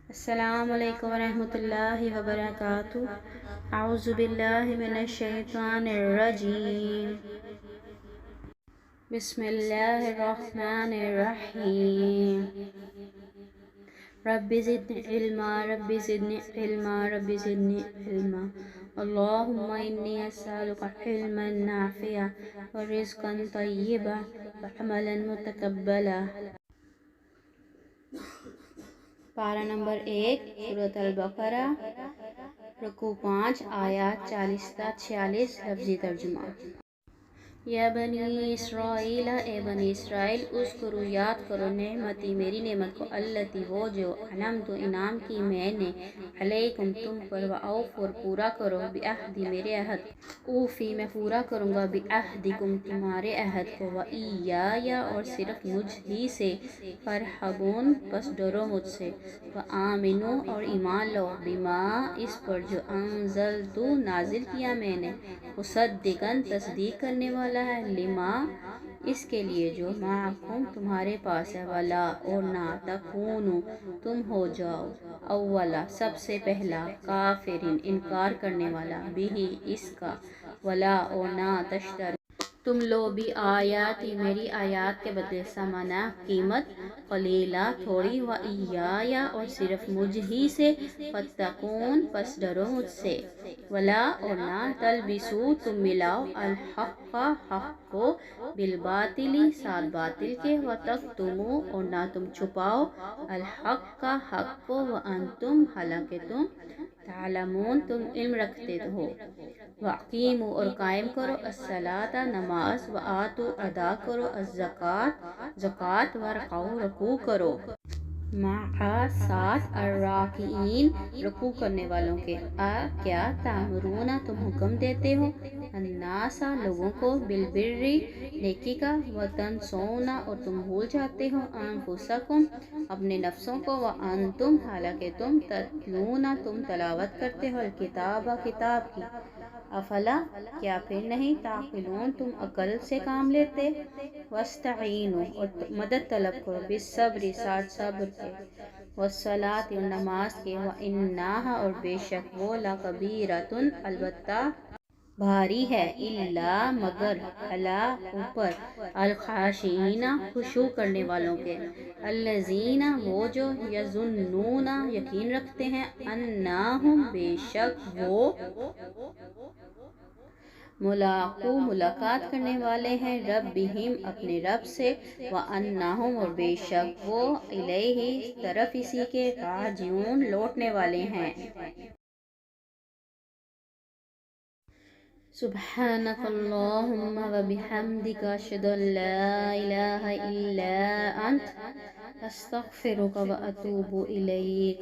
السلام علیکم ورحمۃ اللہ وبرکاتہ۔ اعوذ باللہ من الشیطان الرجیم، بسم اللہ الرحمن الرحیم۔ رب زدنی علما، رب زدنی علما، رب زدنی علما۔ اللہم انی اسألک علما نافعا ورزقا طیبا وعملا متقبلا۔ پارہ نمبر 1، سورۃ البقرہ، رکوع 5، آیات 40 تا 46، لفظی ترجمہ۔ یا بنی اسرائیل، اے بنی اسرائیل، اذکروا یاد کرو نعمتی، میری نعمت کو، التی وہ جو، انعمت انعام کی میں نے، علیکم تم پر، واوفوا اور پورا کرو، بعہدی میرے عہد، اوفی میں پورا کروں گا، بعہدکم تمہارے عہد کو، وایایا اور صرف مجھ ہی سے، فارہبون پس ڈرو مجھ سے، وآمنوا اور ایمان لو، بما اس پر جو، انزلت نازل کیا میں نے، مصدقاً تصدیق کرنے والا ہے، لما اس کے لیے جو، معکم تمہارے پاس ہے، ولا اور نہ، تکونوا تم ہو جاؤ، اولا سب سے پہلا، کافرین انکار کرنے والا، بہ اس کا، ولا اور نہ، تشتروا تم لو، بھی آیاتی میری آیات کے بدلے، ثمنا قیمت، قلیلا تھوڑی، وایایا اور صرف مجھ ہی سے، فاتقون پس ڈرو مجھ سے، ولا اور نہ، تلبسوا تم ملاؤ، الحق حق کو، بالباطل ساتھ باطل کے، وتکتموا اور نہ تم چھپاؤ، الحق حق کو، وانتم حالانکہ تم، تعلمون تم علم رکھتے ہو، واقیموا اور قائم کرو، الصلاۃ نماز، وآتوا ادا کرو، الزکوٰۃ زکوٰۃ، وارکعوا رکوع کرو، مع ساتھ، الراکعین رکوع کرنے والوں کے، کیا تأمرون تم حکم دیتے ہو، الناس لوگوں کو، بالبر نیکی کا، وتنسون اور تم بھول جاتے ہو، انفسکم اپنے نفسوں کو، وانتم حالانکہ تم، تتلون تم تلاوت کرتے ہو، الکتاب کتاب کی، افلا کیا پھر نہیں، تعقلون تم عقل سے کام لیتے، واستعینوا اور مدد طلب کرو، بالصبر ساتھ صبر کے، والصلاۃ اور نماز کے، وانہا اور بے شک وہ، لکبیرۃ البتہ بھاری ہے، الا مگر، علی اوپر، الخاشعین خشوع کرنے والوں کے، الذین وہ جو، یظنون یقین رکھتے ہیں، انہم بے شک وہ، ملاقو ملاقات کرنے والے ہیں، ربہم اپنے رب سے، وانہم اور بے شک وہ، الیہ طرف اسی کے، راجعون لوٹنے والے ہیں۔ سبحانک اللہم وبحمدک، اشہد ان لا الہ الا انت، استغفرک واتوب الیک۔